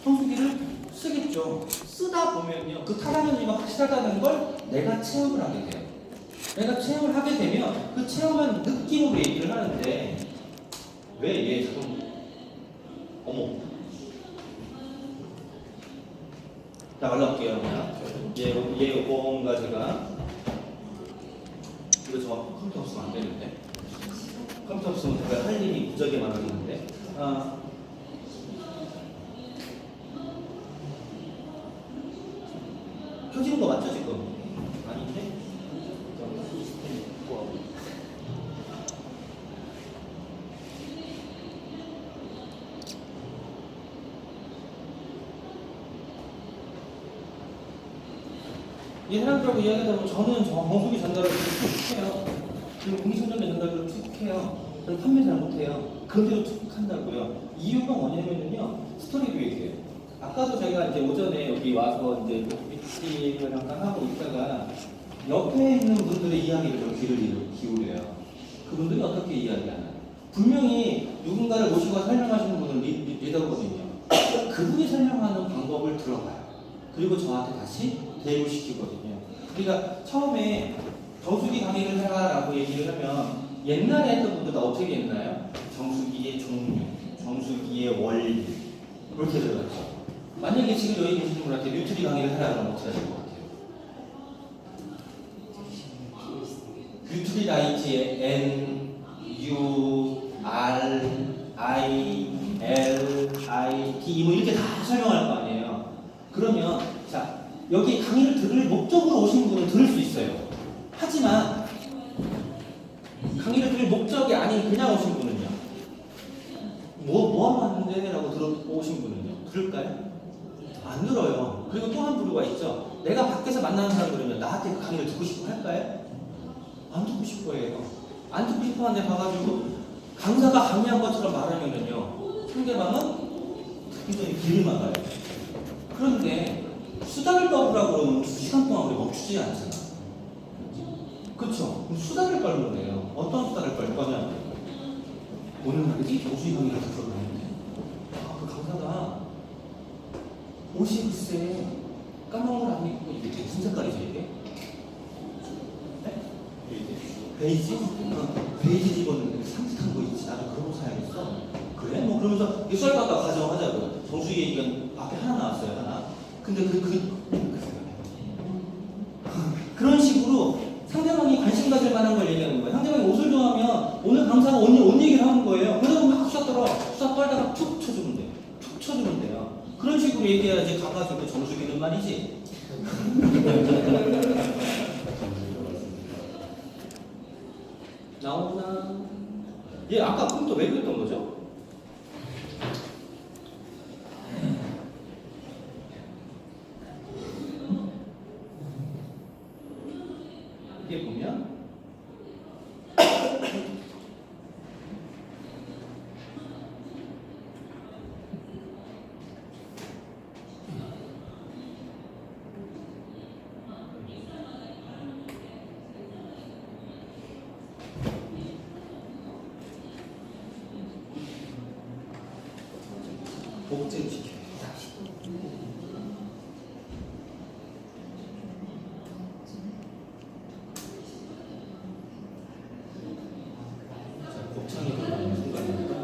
정수기를 쓰겠죠. 쓰다 보면요, 그 탈환원이가 확실하다는 걸 내가 체험을 하게 돼요. 내가 체험을 하게 되면 그 체험한 느낌으로 얘기를 하는데, 왜 얘 자동, 어머. 자, 말라볼게요. 얘 뭔가 제가, 이거 저 컴퓨터 없으면 안 되는데. 컴퓨터 없으면 제가 할 일이 무지하게 많아지는데. 켜지는 거 맞죠, 지금? 아닌데? 이 사람들하고 이야기하다 보면 저는 정수기 전달을 툭 해요. 그리고 공기청정기 전달을 툭 해요. 그럼 판매 잘 못해요. 그런데도 툭 한다고요. 이유가 뭐냐면요, 스토리 교육이에요. 아까도 제가 이제 오전에 여기 와서 이제 미팅을 잠깐 하고 있다가 옆에 있는 분들의 이야기를 좀 귀를 기울여요. 그분들이 어떻게 이야기하나. 분명히 누군가를 모시고 설명하시는 분은 리더거든요. 그분이 설명하는 방법을 들어봐요. 그리고 저한테 다시 대입을 시키거든요. 그러니까 처음에 정수기 강의를 해라라고 얘기를 하면 옛날에 했던 분들 다 어떻게 했나요? 정수기의 종류, 정수기의 원리 그렇게 들어갔죠. 만약에 지금 여기 계시는 분한테 뉴트리 강의를 해라 그러면 어떻게 하실 것 같아요? 뉴트리 라이트의 N, U, R, I, L, I, T 뭐 이렇게 다 설명할 거 아니에요. 그러면 자 여기 강의를 들을 목적으로 오신 분은 들을 수 있어요. 하지만 강의를 들을 목적이 아닌 그냥 오신 분은요. 뭐 하러 왔는데? 라고 들어오신 분은요. 들을까요? 안 들어요. 그리고 또 한 부류가 있죠. 내가 밖에서 만나는 사람들은요. 나한테 그 강의를 듣고 싶어 할까요? 안 듣고 싶어 해요. 안 듣고 싶어 하는데 봐가지고 강사가 강의한 것처럼 말하면은요. 상대방은 굉장히 길을 막아요. 그런데 수다를 떨으라고 그러면 2시간 동안 우리 멈추지 않잖아. 그쵸? 수다를 떨면 돼요. 어떤 수다를 떨 거냐? 오늘 말이지 정수기 강의를 들었는데 그 강사가 옷이 글쎄 까만 걸 안 입고 이게 무슨 색깔이죠 이게? 네? 베이지? 베이지 입었는데 산뜻한 거 있지. 나도 그런 거 사야겠어. 그래? 뭐 그러면서 썰다가 가정하자고요. 정수기 얘기가 앞에 하나 나왔어요. 하나. 근데 그런 식으로 상대방이 관심 가질 만한 걸 얘기하는 거예요. 상대방이 옷을 좋아하면 오늘 강사가 옷 얘기를 하는 거예요. 그러다 보면 막 수다 떨다가 툭 쳐주면 돼요. 툭 쳐주면 돼요. 그런 식으로 얘기해야지 가가지고 정수기는 말이지. 나오나? 얘 아까 컴퓨터 왜 그랬던 거죠? 이게 보면 복제시켜요. 곱창이 들어가는 순간입니다.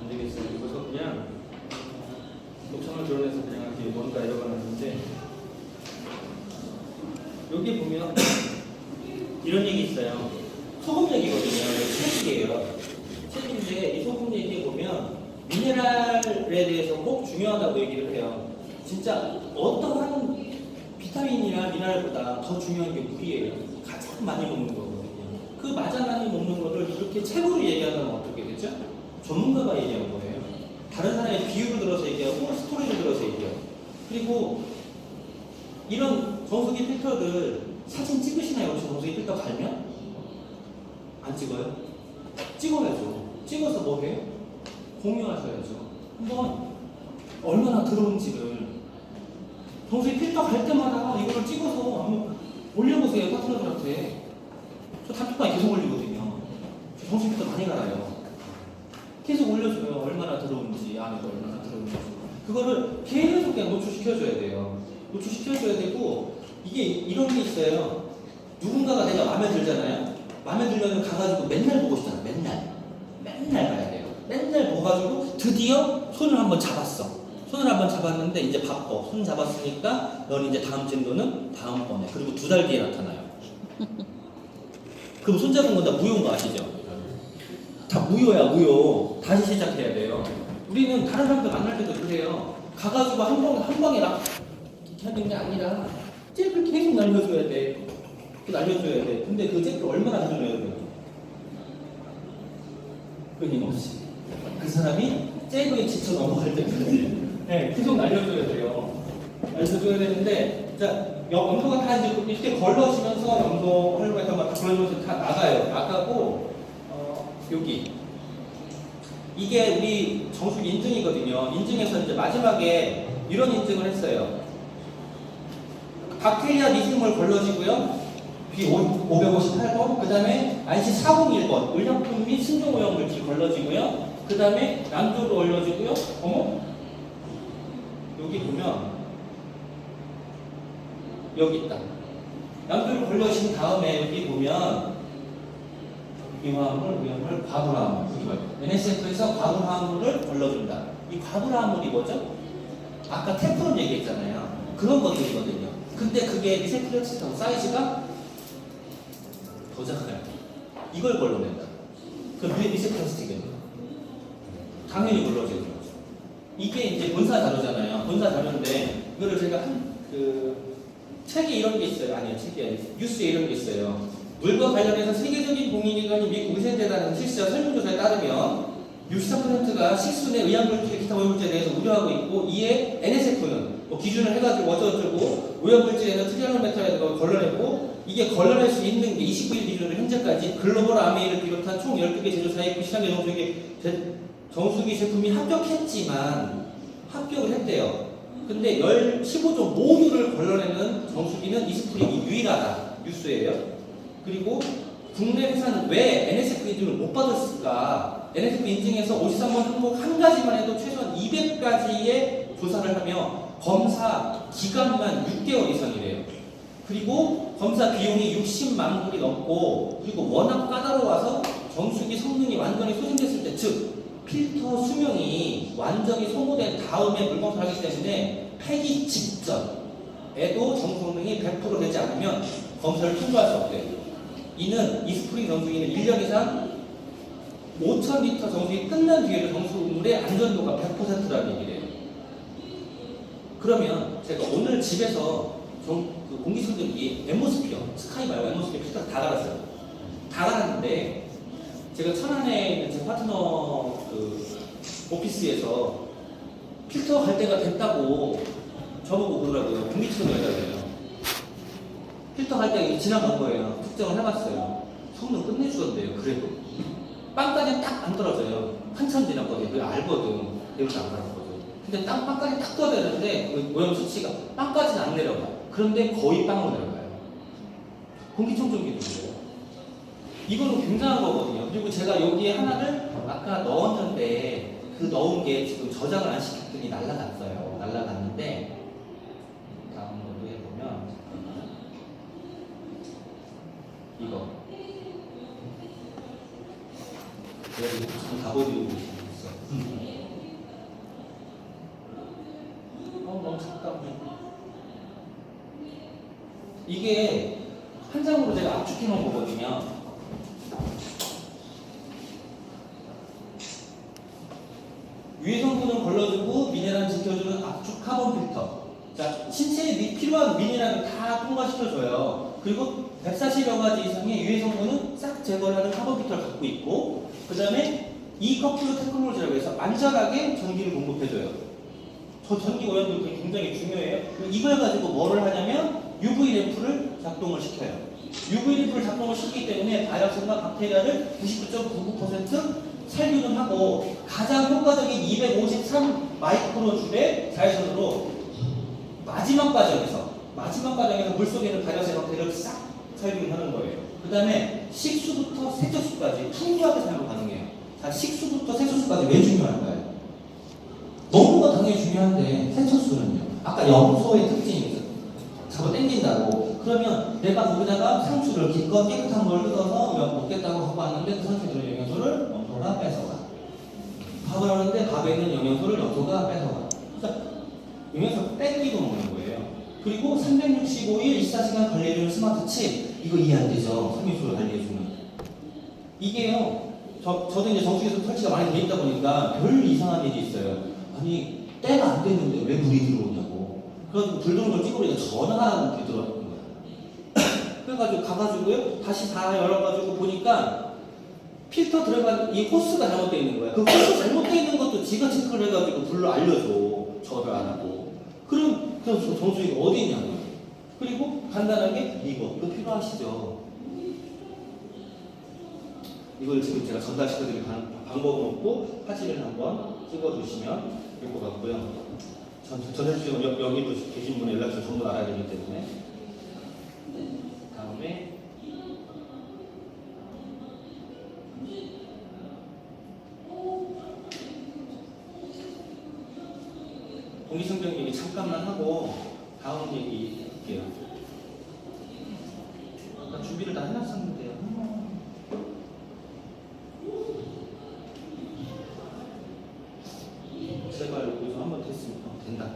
안 되겠어요. 그래서 그냥 곱창을 드러내서 그냥 이렇게 뭔가 이러가는데 여기 보면 이런 얘기 있어요. 소금 얘기거든요. 책이에요. 책인데 이 소금 얘기에 보면 미네랄에 대해서 꼭 중요하다고 얘기를 해요. 진짜 어떠한 비타민이나 미네랄보다 더 중요한 게 물이에요. 가장 많이 먹는 거거든요. 그 가장 많이 먹는 거를 이렇게 책으로 얘기하면 어떻게 되죠? 전문가가 얘기한 거예요. 다른 사람의 비유를 들어서 얘기하고 스토리를 들어서 얘기해요. 그리고 이런 정수기 필터들 사진 찍으시나요? 혹시 정수기 필터 갈면? 안 찍어요? 찍어야죠. 찍어서 뭐 해요? 공유하셔야죠. 한번 얼마나 들어온지를 정수기 필터 갈 때마다 이거를 찍어서 한번 올려보세요. 파트너들한테. 저 단톡방에 계속 올리거든요. 저 정수기부터 많이 갈아요. 계속 올려줘요. 얼마나 들어오는지, 안에도 얼마나 들어오는지. 그거를 계속 그냥 노출시켜줘야 돼요. 노출시켜줘야 되고, 이게 이런 게 있어요. 누군가가 내가 마음에 들잖아요. 마음에 들면 가가지고 맨날 보고 싶잖아. 맨날 봐야 돼요. 맨날 보가지고 드디어 손을 한번 잡았어. 손을 한번 잡았는데 이제 바빠. 손 잡았으니까 넌 이제 다음 진도는 다음번에. 그리고 2달 뒤에 나타나요. 그럼 손 잡은 건 다 무효인 거 아시죠? 다 무효야, 무효. 다시 시작해야 돼요. 우리는 다른 사람들 만날 때도 그래요. 가가지고 한 방에 막 하는 게 아니라 잽을 계속 날려줘야 돼. 날려줘야 돼. 근데 그 잽을 얼마나 날려줘야 돼요? 끊임없이. 그 사람이 잽에 지쳐 넘어갈 때까지 네, 계속 날려줘야 돼요. 날려줘야 되는데, 자, 염소가 다 이제 이렇게 걸러지면서 염소 활용해서 막 걸러지면서 다 나가요. 나가고, 여기. 이게 우리 정수기 인증이거든요. 인증에서 이제 마지막에 이런 인증을 했어요. 박테리아 미생물 걸러지고요. B558번, 그 다음에 IC 401번, 의약품 및 신종오염물질 걸러지고요. 그 다음에 난조로 올려지고요. 어머? 여기 보면, 여기 있다. 난조로 걸러진 다음에 여기 보면, 위화물, 과부하물. NSF에서 과부하물을 걸러준다. 이 과부하물이 뭐죠? 아까 테프론 얘기했잖아요. 그런 것들이거든요. 근데 그게 리세플렉스하고 사이즈가 더 작아요. 이걸 걸러낸다. 그럼 리세플렉스틱이에요. 당연히 걸러지는 거죠. 이게 이제 본사 자료잖아요. 본사 자료인데 이거를 제가 책에 이런 게 있어요. 아니요, 책이 아니에요. 뉴스에 이런 게 있어요. 물과 관련해서 세계적인 공인기관인 미국 위생재단은 실시한 설문조사에 따르면 64%가 식순의 의약물질, 기타 오염물질에 대해서 우려하고 있고, 이에 NSF는 기준을 해가지고 어쩌고저쩌고 오염물질에는 트리아노메타에 걸러내고, 이게 걸러낼 수 있는 게 29일 기준으로 현재까지 글로벌 아메이를 비롯한 총 12개 제조사의 그 시장의 정수기 제품이 합격했지만 합격을 했대요. 근데 15종 모두를 걸러내는 정수기는 이스프링이 유일하다. 뉴스예요. 그리고 국내 회사는 왜 NSF 인증을 못 받았을까? NSF 인증에서 53번 항목 한 가지만 해도 최소한 200가지의 조사를 하며 검사 기간만 6개월 이상이래요. 그리고 검사 비용이 60만 불이 넘고, 그리고 워낙 까다로워서 정수기 성능이 완전히 소진됐을 때, 즉 필터 수명이 완전히 소모된 다음에 물검사를 하기 때문에 폐기 직전에도 정성능이 100% 되지 않으면 검사를 통과할 수 없대요. 이는 이스프링 정수기는 1년 이상 5,000리터 정수기 끝난 뒤에도 정수물의 안전도가 100%라는 얘기래요. 그러면 제가 오늘 집에서 그 공기청정기 엠모스피어, 스카이 말고 엠모스피어 필터 다 갈았어요. 다 갈았는데 제가 천안에 있는 제 파트너 그 오피스에서 필터 갈 때가 됐다고 저보고 그러더라고요. 공기청정기라고요. 필터 갈 때가 지나간 거예요. 측정을 해봤어요. 성능 끝내주던데요. 그래도 빵까지 딱 안 떨어져요. 한참 지났거든요. 그걸 알거든. 내려서 안 갈았거든. 근데 빵까지 딱 떠야 되는데 그 오염 수치가 빵까지는 안 내려가. 그런데 거의 빵으로 내려가요. 공기청정기도 그래요. 이거는 굉장한 거거든요. 그리고 제가 여기에 하나를 아까 넣었는데 그 넣은 게 지금 저장을 안 시켰더니 날라갔어요. 날라갔는데 다운로드 해보면 이거 내가 이거 지금 다 보여드리고 있어. 너무 작다. 이게 한 장으로 제가 압축해 놓은 거거든요. 유해 성분은 걸러주고 미네랄 지켜주는 압축 카본 필터. 자, 신체에 필요한 미네랄을 다 통과시켜줘요. 그리고 140여 가지 이상의 유해 성분은 싹 제거를 하는 카본 필터를 갖고 있고, 그 다음에 이 커플 테크놀로지라고 해서 안전하게 전기를 공급해줘요. 저 전기 오염도 굉장히 중요해요. 이걸 가지고 뭐를 하냐면 UV 램프를 작동을 시켜요. UV 램프를 작동을 시키기 때문에 바이러스나 박테리아를 99.99% 살균을 하고, 가장 효과적인 253 마이크로줄의 자외선으로 마지막 과정에서 물속에 있는 바이러스의 박테리아를 싹 살균을 하는 거예요. 그 다음에 식수부터 세척수까지 풍부하게 사용 가능해요. 자, 식수부터 세척수까지 왜 중요할까요? 먹는 건 당연히 중요한데 세척수는요. 아까 염소의 특징이 있어요. 잡아 당긴다고. 그러면 내가 거기다가 상추를 기껏 깨끗한 걸 뜯어서 먹겠다고 하고 왔는데 그 상추에 들어있는 영양소를 염소가 뺏어가. 밥을 하는데 밥에 있는 영양소를 염소가 뺏어가. 그래서 영양소 뺏기고 먹는 거예요. 그리고 365일 24시간 관리해주는 스마트 칩. 이거 이해 안 되죠? 섬유수를 관리해주는. 이게요. 저도 이제 정수기에서 설치가 많이 돼 있다 보니까 별 이상한 일이 있어요. 아니, 때가 안 됐는데 왜 물이 들어오냐고. 그래서 불 들어오는 걸 찍어보니까 전화가 이렇게 들어왔던 거예요. 그래가지고 가가지고요. 다시 다 열어가지고 보니까 필터 들어간 이 호스가 잘못되어 있는 거야. 그 호스 잘못되어 있는 것도 지가 체크를 해가지고 불러 알려줘. 저를 안 하고. 그럼 정수기가 어디 있냐고요. 그리고 간단하게 이거 필요하시죠? 이걸 지금 제가 전달시켜드릴 방법은 없고 사진을 한번 찍어주시면 될 것 같고요. 전해주시면 여기도 계신 분의 연락처를 전부 알아야 되기 때문에. 다음에 공기청정 얘기 잠깐만 하고 다음 얘기 할게요. 아까 준비를 다 해놨었는데요. 제발 여기서 한번 됐으면 된다.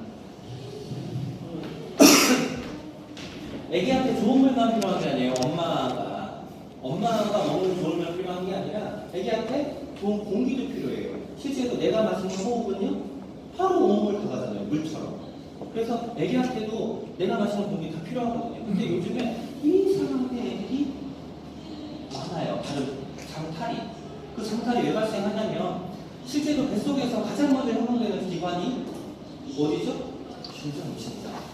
애기한테 좋은 물만 필요한 게 아니에요. 엄마가 먹는 좋은 물 필요한 게 아니라 애기한테 좋은 공기도 필요해요. 실제로 내가 마시는 호흡은요 바로 온몸을 들어가잖아요. 물처럼. 그래서 애기한테도 내가 마시는 공기 다 필요하거든요. 근데 요즘에 이상하게 애들이 많아요. 장탈이. 그 장탈이 왜 발생하냐면 실제로 뱃속에서 가장 먼저 형성되는 기관이 어디죠? 심장.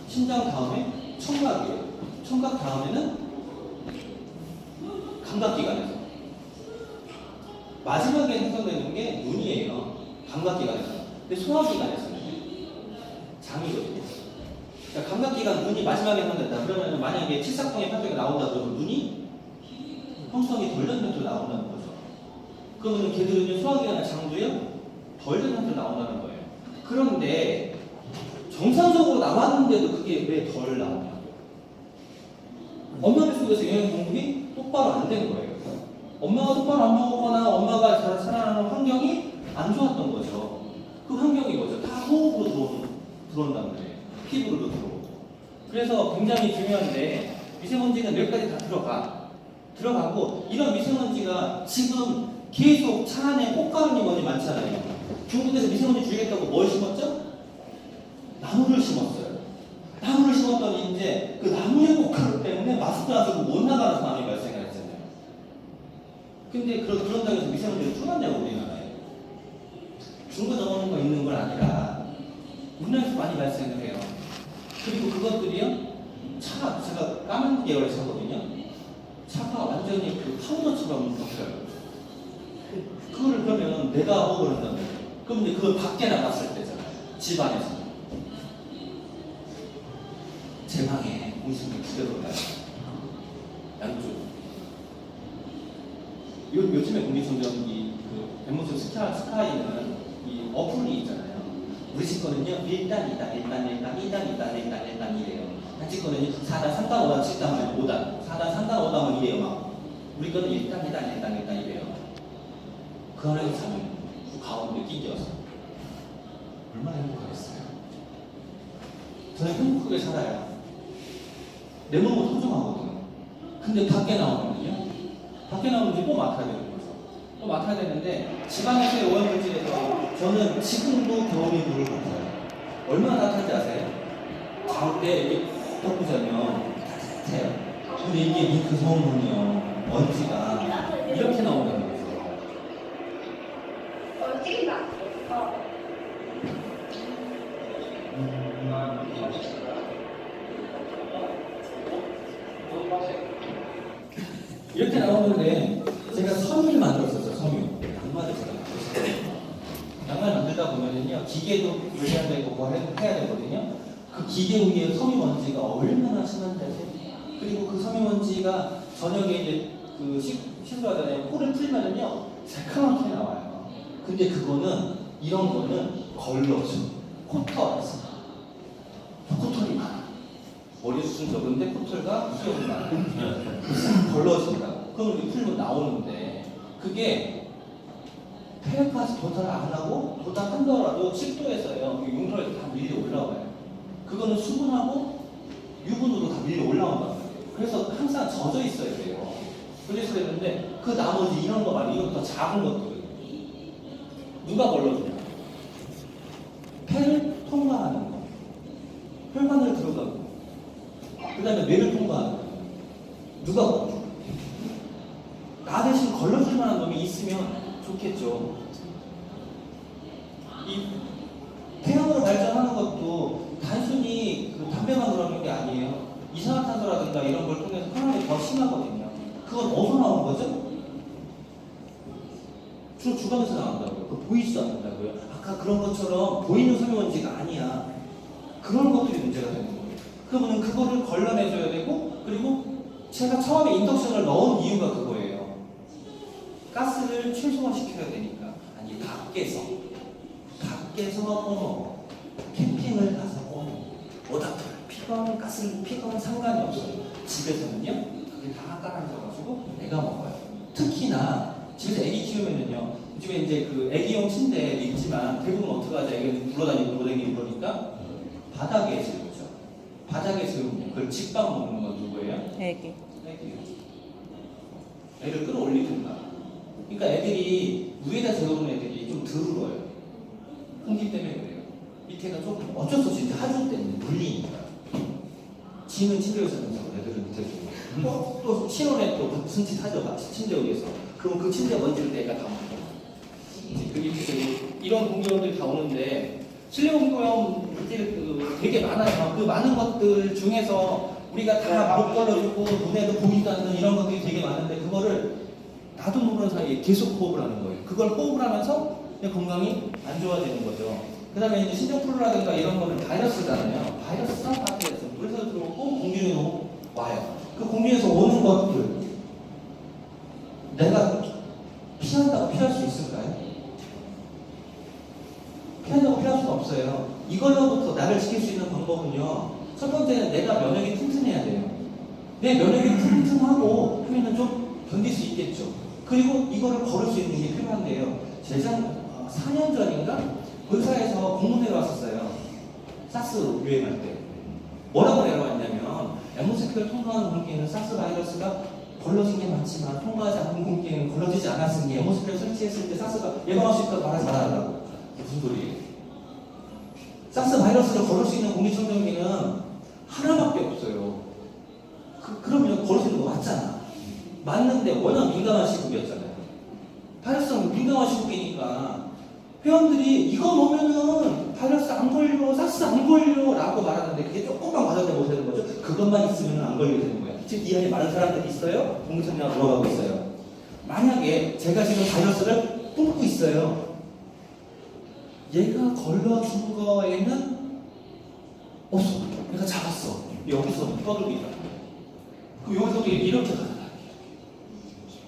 심장 다음에 청각이에요. 청각 다음에는 감각기관에서. 마지막에 형성되는 게 눈이에요. 감각기관에서. 근데 소화기관에서는 장이거든요. 그러니까 감각기관 눈이 마지막에 형성된다. 그러면 만약에 칠삭통의 파동이 나온다 그러면 눈이 형성이 덜 된 상태로 나온다는 거죠. 그러면 걔들은 소화기관이나 장도요 덜 된 상태로 나온다는 거예요. 그런데 정상적으로 나왔는데도 그게 왜 덜 나오냐? 엄마 뱃속에서 영양 공급이 똑바로 안 된 거예요. 엄마가 똑바로 안 먹었거나 엄마가 자라나는 환경이 안 좋았던 거죠. 그 환경이 뭐죠? 다 호흡으로 들어온다는 거예요. 피부로도 들어오고. 그래서 굉장히 중요한데 미세먼지는 여기까지 다 들어가고 이런 미세먼지가 지금 계속 차 안에 꽃가루니 뭐니 많잖아요. 중국에서 미세먼지 줄이겠다고 뭘 심었죠? 나무를 심었어요. 나무를 심었더니 이제 그 나무의 꽃가루 때문에 마스크 안 쓰고 못 나가는 상황이 발생했잖아요. 근데 그런다고 해서 미세먼지를 풀었냐고 우리나라에. 중국 넘어오는 거 있는 건 아니라 우리나라에서 많이 발생을 해요. 그리고 그것들이요. 제가 까만 계열의 차거든요. 차가 완전히 그 파우더처럼 바뀌어요. 그거를 그러면 내가 호흡을 한다는 거예요. 그럼 이제 그걸 밖에 나갔을 때잖아요. 집안에서. 제 방에 공기청정 두 개 돌아요. 양쪽. 요즘에 공기청정기 그 뱀모습 스카이는 이 어플이 있잖아요. 우리 집 거는요 1단, 2단 이래요. 한집 거는요 4단, 3단, 5단, 7단, 5단 4단, 3단, 5단 이래요 막. 우리 거는 1단, 2단 이래요. 그 안에서 자면 그 가운데 끼겨서 얼마나 행복하겠어요. 저는 행복하게 살아요. 내 몸은 소중하거든요. 근데 밖에 나오면요. 밖에 나오면 이제 또 맡아야 되는 거죠. 또 맡아야 되는데 집안에서의 오염물질에서 저는 지금도 겨울에 물을 맡아요. 얼마나 따뜻한지 아세요? 자올 때 이렇게 덮고 자면 따뜻해요. 근데 이게 그 성분이요. 먼지가 이렇게 나온다는 거죠. 이렇게 나오는데 제가 섬유를 만들었었어요. 양말을 제가 만들었어요. 양말 만들다 보면은요 기계도 조리해야 되고 뭐 해야 되거든요. 그 기계 위에 섬유 먼지가 얼마나 심한지 아세요? 그리고 그 섬유 먼지가 저녁에 이제 시술하잖아요. 코를 풀면은요 새카맣게 나와요. 근데 그거는 이런 거는 걸러져. 코털에서 코털이 많아. 머리 숱은 적은데 코털과 수염이 많아. 걸러진다고. 그럼 이렇게 풀면 나오는데 그게 폐까지 도달을 안 하고 도달한다라도 10도에서요 용혈이 다 밀려 올라와요. 그거는 수분하고 유분으로 다 밀려 올라온단 말이에요. 그래서 항상 젖어 있어야 돼요. 그래서 그랬는데 그 나머지 이런 거 말이에요. 이건 더 작은 것들 누가 걸러주냐? 폐를 통과하는 거, 혈관을 들어가고, 그 다음에 뇌를 통과하는 거. 누가 걸러줘? 나 대신 걸러줄 만한 놈이 있으면 좋겠죠. 이 태양으로 발전하는 것도 단순히 그 담배만 그러는 게 아니에요. 이산화탄소라든가 이런 걸 통해서 혈압이 더 심하거든요. 그건 어디서 나오는 거죠? 주로 주방에서 나온다고요. 그 보이지도 않는다고요. 아까 그런 것처럼 보이는 섬유먼지가 아니야. 그런 것들이 문제가 되는 거예요. 그러면 그거를 걸러내줘야 되고, 그리고 제가 처음에 인덕션을 넣은 이유가 그거예요. 가스를 최소화시켜야 되니까. 아니, 밖에서 꺼먹어. 캠핑을 가서 꺼먹어. 워닥터 피건, 가스를 피건 상관이 없어요. 집에서는요, 그게 다 깔아져가지고 내가 먹어요. 특히나 집에서 애기 키우면은요, 요즘에 이제 그 애기용 침대 있지만 대부분 어떻게 하죠? 애기는 굴러다니고 돌아다니고 그러니까 바닥에 세우죠. 바닥에 세우면 그걸 집밥 먹는 건 누구예요? 애기요. 애를 끌어올리든가. 그러니까 애들이 위에다 세우는 애들이 좀 덜 울어요. 공기 때문에 그래요. 밑에가 조금 어쩔 수 없이 이제 하루 때문에 물리니까. 지는 침대 위에서 자면서 애들은 밑에서 또 신혼에 또 무슨 짓 하죠? 같이 침대 위에서. 그럼 그 침대 먼지를 내가 다 먹고. 그게 이런 공기원들이 다 오는데 실내공기원 되게 많아요. 그 많은 것들 중에서 우리가 다 못 걸러주고 눈에도 보이지도 않는 이런 것들이 되게 많은데 그거를 나도 모르는 사이에 계속 호흡을 하는 거예요. 그걸 호흡을 하면서 건강이 안 좋아지는 거죠. 그 다음에 이제 신종플루라든가 이런 거는 바이러스잖아요. 바이러스성 파트에서 물에서 들어오고 공기 중에서 와요. 그 공기 중에서 오는 것들 내가 피한다고 피할 수 있을까요? 피한다고 피할 수는 없어요. 이걸로부터 나를 지킬 수 있는 방법은요. 첫 번째는 내가 면역이 튼튼해야 돼요. 내 면역이 튼튼하고 하면은 좀 견딜 수 있겠죠. 그리고 이거를 걸을 수 있는 게 필요한데요. 재작 4년 전인가 의사에서 공문을 왔었어요. 사스 유행할 때. 뭐라고 내려왔냐면 엠모스피어를 통과하는 공기에는 사스 바이러스가 걸러진 게 많지만 통과하지 않은 공기에는 걸러지지 않았으니 엠모스피어를 설치했을 때 사스가 예방할 수 있다고 말하지 말아달라고. 무슨 소리예요? 사스 바이러스를 걸을 수 있는 공기청정기는 하나밖에 없어요. 그러면 걸을 수 있는 거 맞잖아. 맞는데 워낙 민감한 시국이었잖아요. 바이러스는 민감한 시국이니까 회원들이 이거 먹으면은 바이러스 안 걸려, 사스 안 걸려 라고 말하는데 그게 조금만 맞아도 못하는 거죠. 그것만 있으면 안 걸리게 되는 거예요. 지금 이 안에 많은 사람들이 있어요. 공기청정기가 돌아가고 있어요. 만약에 제가 지금 바이러스를 뿜고 있어요. 얘가 걸러준 거에는 없어. 얘가 잡았어. 여기서 떠들고 있다. 그럼 여기서 이렇게 가는 거야.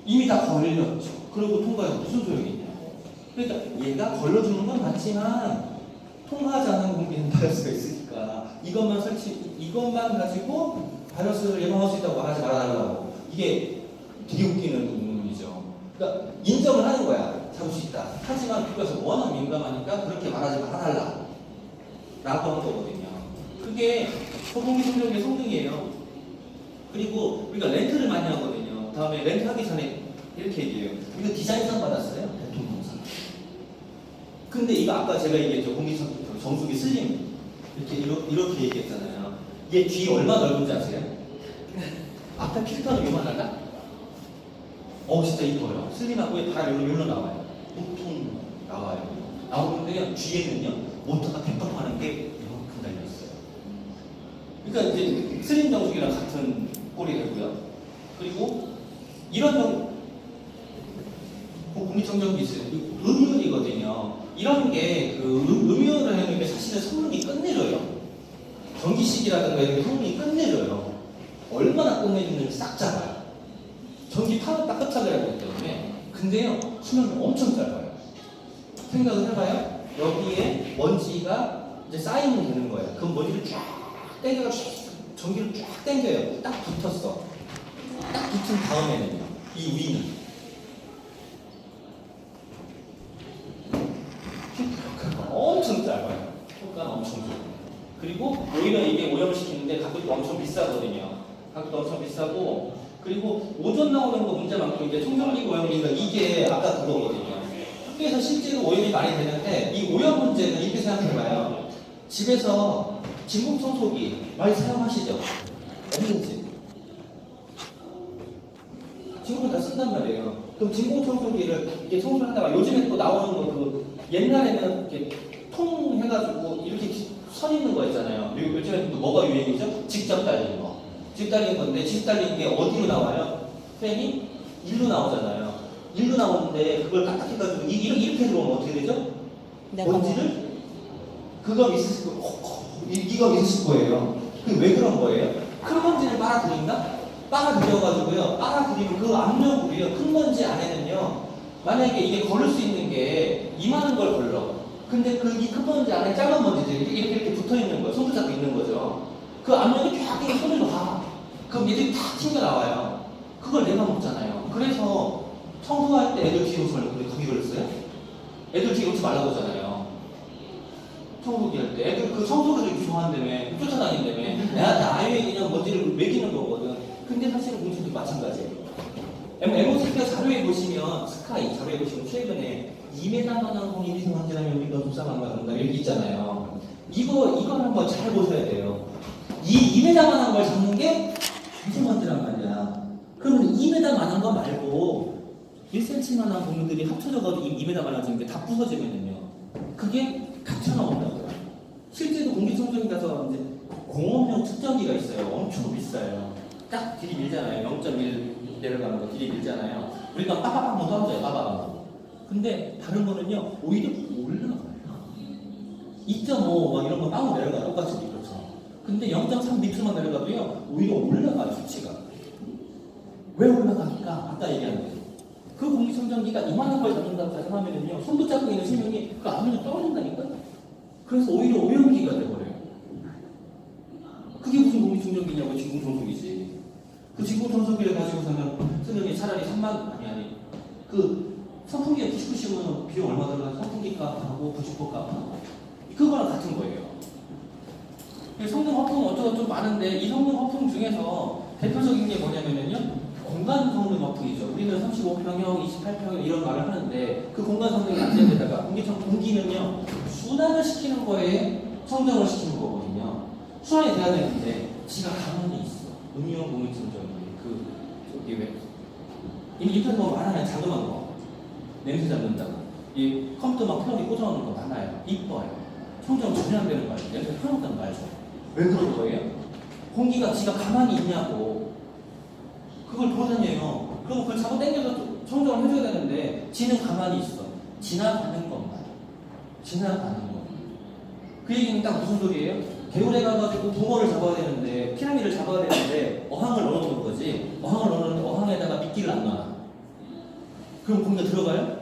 이미 다 걸렸죠. 그리고 통과해서 무슨 소용이 있냐. 그러니까 얘가 걸러주는 건 맞지만 통과하지 않은 공기에는 바이러스가 있으니까 이것만 가지고 바이러스를 예방할 수 있다고 말하지 말아달라고. 이게 되게 웃기는 부분이죠. 그러니까 인정을 하는 거야. 잡을 수 있다. 하지만 그것은 워낙 민감하니까 그렇게 말하지 말아달라. 라고 하는 거거든요. 그게 소공기 청정기의 성능이에요. 그리고 우리가 렌트를 많이 하거든요. 다음에 렌트 하기 전에 이렇게 얘기해요. 이거 디자인상 받았어요. 대통령상. 근데 이거 아까 제가 얘기했죠. 정수기 슬림. 이렇게 얘기했잖아요. 얘 귀 얼마 넓은지 아세요? 앞에 필터는 요만하다? 진짜 이뻐요. 슬림하고 바람이 여기로 나와요. 통 나와요. 나오는데 그냥 뒤에는요 모터가 팩떡하는 게 이만큼 달려있어요. 그러니까 이제 슬림 정수기랑 같은 꼴이 되고요. 그리고 이런 공기청정기 있어요. 음이온이거든요. 이런 게 그 음이온을 하는 게 사실은 성능이 끝내줘요. 전기식이라든가 이런 게 성능이 끝내줘요. 얼마나 끝내주는지 싹 잡아요. 전기 하루 딱 끝장내야 되기 때문에. 근데요, 수명이 엄청 짧아요. 생각을 해봐요. 여기에 먼지가 이제 쌓이면 되는 거예요. 그럼 먼지를 쫙 당겨가 전기를 쫙 당겨요. 딱 붙었어. 딱 붙은 다음에는요, 이 위는 효과가 엄청 짧아요. 효과는 엄청 좋아요. 그리고 오히려 이게 오염을 시키는데 가격도 엄청 비싸거든요. 가격도 엄청 비싸고, 그리고 오존 나오는 거 문제만큼 이제 청정기구 오염이니까 이게 아까 그거거든요. 학교에서 실제로 오염이 많이 되는데 이 오염 문제는 이렇게 생각해봐요. 집에서 진공청소기 많이 사용하시죠? 없는지? 지금은 다 쓴단 말이에요. 그럼 진공청소기를 이렇게 청소를 하다가 요즘에 또 나오는 거 그 옛날에는 이렇게 통 해가지고 이렇게 선 있는 거 있잖아요. 요즘에 또 뭐가 유행이죠? 직접 달리는 거. 직접 달리는 건데 직접 달리는 게 어디로 나와요? 팬이 일로 나오잖아요. 일로 나오는데 그걸 까딱해가지고 이렇게 들어오면 어떻게 되죠? 먼지를 그거 있으실 거, 이거 있으실 거예요. 그게 왜 그런 거예요? 큰 먼지를 빨아들인다? 빨아들여가지고요. 빨아들이면 그 압력으로요. 큰 먼지 안에는요. 만약에 이게 걸을 수 있는 게 이만한 걸 걸러. 근데 이 큰 먼지 안에 작은 먼지들이 이렇게 붙어 있는 거예요. 손도 잡고 있는 거죠. 그 압력이 쫙 이렇게 손을 놔. 그럼 얘들이 탁 튕겨 나와요. 그걸 내가 먹잖아요. 그래서 청소할 때 애들 뒤에 오지 말고 감기 걸렸어요? 애들 뒤에 오지 말라고 하잖아요. 청소기 할 때 애들 그 청소기를 이렇게 좋아한다며 쫓아다닌다며 나한테 아예 그냥 먼지를 매기는 거거든. 근데 사실은 공청도 마찬가지예요. 에모스피어 자료에 보시면 스카이 자료에 보시면 최근에 2m만한 공이 위생환기라면 우리가 불쌍한 거란다 이렇게 있잖아요. 이걸 한번 잘 보셔야 돼요. 이 2m만한 걸 잡는 게 위생환기란 말이야. 그러면 2m만한 거 말고 1cm만한 공들이 합쳐져가지고 2m만한 잡는 게 다 부서지면요. 그게 같이 나온다고요. 실제로 공기청정기 가서 이제 공업용 측정기가 있어요. 엄청 비싸요. 딱 들이밀잖아요. 0.1 내려가는 거 들이밀잖아요. 우리가 빠바박 한번 떨어져요. 빠바박. 근데 다른 거는요. 오히려 올라가요. 2.5 막 이런 거 빵으로 내려가요. 똑같이 그렇죠. 근데 0.3m만 내려가도요. 오히려 올라가요. 수치가. 왜 올라가니까 아까 얘기한 거예요. 그 공기청정기가 이만한 걸 잡는다고 가정하면은요. 손 붙잡고 있는 생명이 그 압력이 떨어진다니까요. 그래서 오히려 오염기가 돼버려요. 그게 무슨 공기청정기냐고 진공청소기지. 그 진공청소기를 가지고서는 쓰는 차라리 3만 아니 그 선풍기에 99씩은 비용 얼마 들어가요? 선풍기 값하고 부직포 값하고 그거랑 같은 거예요. 성능 허풍 어쩌고저쩌고 많은데 이 성능 허풍 중에서 대표적인 게 뭐냐면요 공간 성능 허풍이죠. 우리는 35평형, 28평형 이런 말을 하는데 그 공간 성능이 안 되는 데다가 공기는요 순환을 시키는 거에 성장을 시키는 거거든요. 순환이 돼야 되는데 지가 가만히 있어. 음이온 공기청정기 저기 왜 인터넷 보면 많아요. 자그마한 거 냄새 잡는다고 이 컴퓨터 막 플러그에 꽂아놓는 거 많아요. 이뻐요. 청정 전혀 안 되는 거 아니에요. 냄새 펴놓단 말이죠. 왜 그런 거예요? 공기가 지가 가만히 있냐고 그걸 돌아다녀요. 그럼 그걸 잡아 당겨서 청정을 해줘야 되는데 지는 가만히 있어. 지나가는 것만. 지나가는 것. 그 얘기는 딱 무슨 소리예요? 개울에 가가지고 붕어를 잡아야 되는데 피라미를 잡아야 되는데 어항을 넣어놓는 거지. 어항을 넣어놓는데 어항에다가 미끼를 안 넣어. 그럼 공기가 들어가요?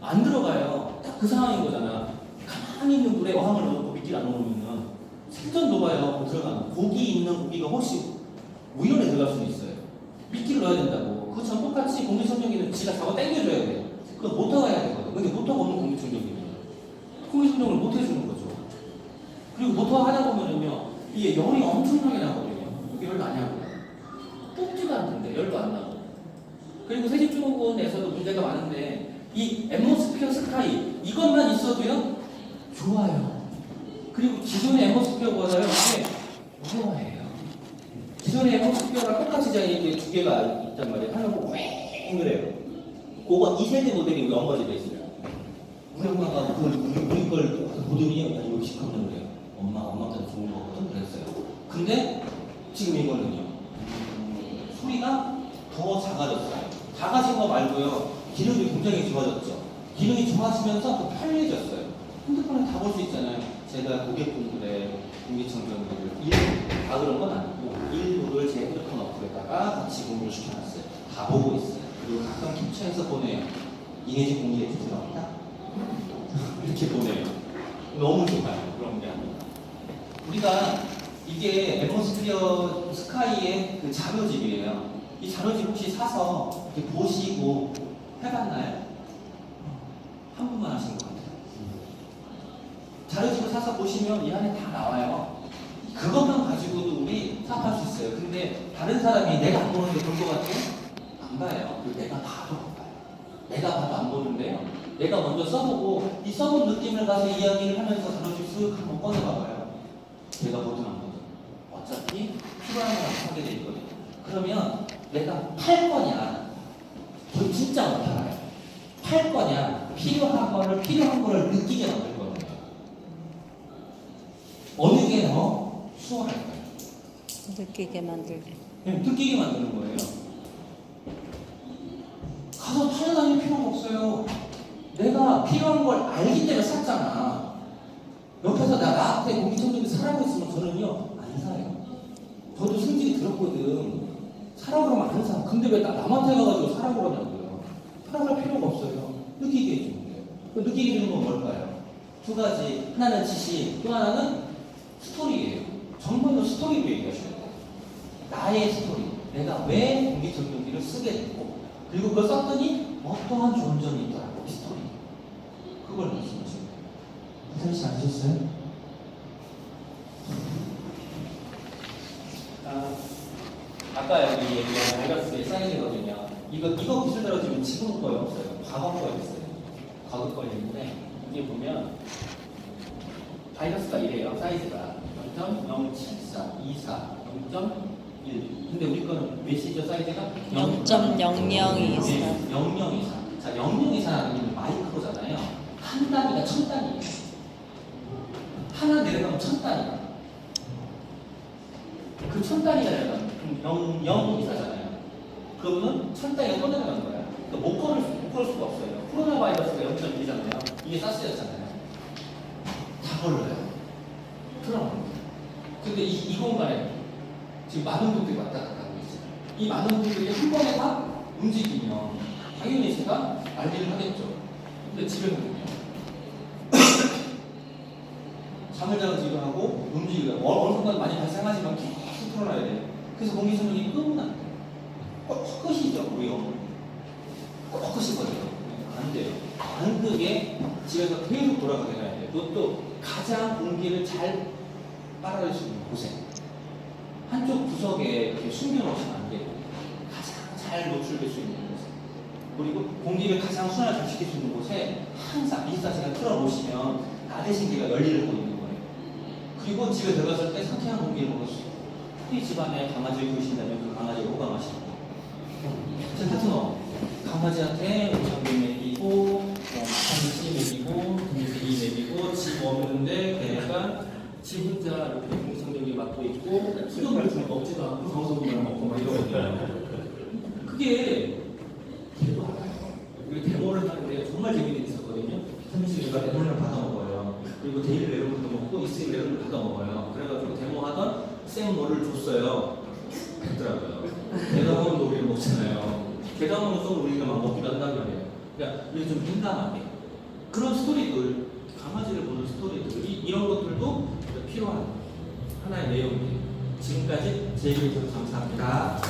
안 들어가요. 딱 그 상황인 거잖아. 가만히 있는 물에 어항을 넣어놓고 미끼를 안 넣어놓으면 생전 녹아요. 들어가는 고기 있는 고기가 혹시 우연에 들어갈 수는 있어요. 미끼를 넣어야 된다고. 그것처럼 똑같이 공기청정기는 지가 잡아 당겨줘야 돼요. 그거 모터가 해야 되거든. 근데 모터가 없는 공기청정기는 공기청정을 못 해주는 거죠. 그리고 모터 하다 보면은요, 이게 열이 엄청나게 나거든요. 이게 열도 안 나고요. 뽑지가 않는데 열도 안 나고. 그리고 세집주공원에서도 문제가 많은데 이 앰모스피어 스카이 이것만 있어도요 좋아요. 그리고 기존의 앰모스피어보다요 이게 무거워해요. 기존의 앰모스피어랑 똑같이 이제 두 개가 있단 말이에요. 하나고 왱 그래요. 그거 2세대 모델이 연거지가 있어요. 우리 엄마가 우리 걸 보더니 야 이거 시커먼 그래요. 엄마한테 좋은 거거든 그랬어요. 근데 지금 이거는요 소리가 더 작아졌어요. 작아진 거 말고요 기능이 굉장히 좋아졌죠. 기능이 좋아지면서 더 편리해졌어요. 핸드폰에 다 볼 수 있잖아요. 제가 고객분들의 공기청정기를 일부 다 그런 건 아니고 일부를 제 핸드폰 어플에다가 같이 공유를 시켜놨어요. 다 보고 있어요. 그리고 가끔 캡처해서 보내요. 이네지 공개에 들어왔다. 이렇게 보내요. 너무 좋아요. 그런 게 아니라. 우리가 이게 애트모스피어 스카이의 그 자료집이에요. 이 자료집 혹시 사서 이렇게 보시고 해봤나요? 한 분만 하신 것 같아요. 자료집을 사서 보시면 이 안에 다 나와요. 그것만 가지고도 우리 사업할 수 있어요. 근데 다른 사람이 내가 안 보는데 볼 것 같아요? 안 봐요. 그리고 내가 봐도 안 봐요. 내가 봐도 안 보는데요. 내가 먼저 써보고 이 써본 느낌을 가서 이야기를 하면서 자료집 쓱 한번 꺼내봐봐요. 내가 보든 안 보든. 어차피 필요한 거랑 하게 돼 있거든요. 그러면 내가 팔 거냐? 돈 진짜 못 팔아요. 팔 거냐? 필요한 거를 느끼게 만들 거거든요. 어느 게 더 수월할까요? 느끼게 만들게. 그냥 느끼게 만드는 거예요. 가서 찾아다닐 필요가 없어요. 내가 필요한 걸 알기 때문에 샀잖아. 옆에서 나한테 공기청정기 사라고 있으면 저는요 안 사요. 저도 승질이 들었거든. 사라고 그러면 안 사. 근데 왜 남한테 가가지고 사라고 그러냐고요. 사라고 할 필요가 없어요. 느끼게 해주는 거예요. 그 느끼게 해주는 건 뭘까요? 두 가지. 하나는 지시, 또 하나는 스토리예요. 정말로 스토리로 얘기하셔야 돼요. 나의 스토리. 내가 왜 공기청정기를 쓰게 됐고, 그리고 그걸 썼더니 어떠한 좋은 점이 있더라고. 이 스토리. 그걸 말씀하셔야 돼요. 이사리 씨 아셨어요? 아까 여기 얘기한 바이러스의 사이즈거든요. 이거 기술 들어지면 지금 거에 없어요. 과거 거에 있어요. 과거 거에 있는데, 이게 보면 바이러스가 이래요. 사이즈가 0.074, 24, 0.1. 근데 우리 거는 몇이죠? 사이즈가? 0.0024. 0.024. 자, 0.024라는 게 마이크로잖아요. 한 단위가 1000단위예요. 하나 내려가면 1000단위가. 그 1000단위가 내려가면 0.024잖아요. 그러면 1000단위가 꺼내가는 거야. 그러니까 못 걸을 수가 없어요. 코로나 바이러스가 0.1이잖아요. 이게 사스였잖아요. 다 걸려요. 틀어놓는 거예요. 근데 이 공간에 지금 많은 분들이 왔다 갔다 하고 있어요. 이 많은 분들이 한 번에 다 움직이면 당연히 제가 알리를 하겠죠. 근데 집에는요. 잠을 자는 집에 하고 움직이고 어느 순간 많이 발생하지만 계속 틀어놔야 돼요. 그래서 공기청정기 끄면 안 돼요. 끄시죠, 우리요. 끄시거든요. 안 돼요. 안 끄게 집에서 계속 돌아가게 해야 돼요. 그것도 가장 공기를 잘 빨아들일 수 있는 곳에. 한쪽 구석에 이렇게 숨겨놓으시면 안 되고 가장 잘 노출될 수 있는 곳에, 그리고 공기를 가장 순환을 잘 시킬 수 있는 곳에 항상 24시간 틀어놓으시면 나 대신 걔가 열리를 보고 있는 거예요. 그리고 집에 들어갔을 때 상쾌한 공기를 먹을 수 있고, 특히 집안에 강아지를 키우신다면 그 강아지를 호강하시고, 파트너 강아지한테 전기 먹이고 마사지 먹이고 등유기 먹이고 집 없는데 걔가 지 혼자 이렇게 공기청정기 맡고 있고 수돗물 좀 먹지도 않고 정성물만 먹고 막 이러거든요. 그게 걔도 알아요. 우리 데모를 하는데 정말 재미있는 게 있었거든요. 비타민C가 데모를 받아 먹어요. 그리고 데일리 레론도 먹고 이스일 레론을 받아 먹어요. 그래가지고 데모하던 쌤 뭐를 줬어요. 했더라고요. 대담한 놀이를 먹잖아요. 대담한 또 우리가 막 먹기도 한단 말이에요. 그러니까 우리 좀 민감하게 그런 스토리들, 강아지를 보는 스토리들, 이런 것들도 필요한 하나의 내용이에요. 지금까지 제 얘기해 주셔서 감사합니다.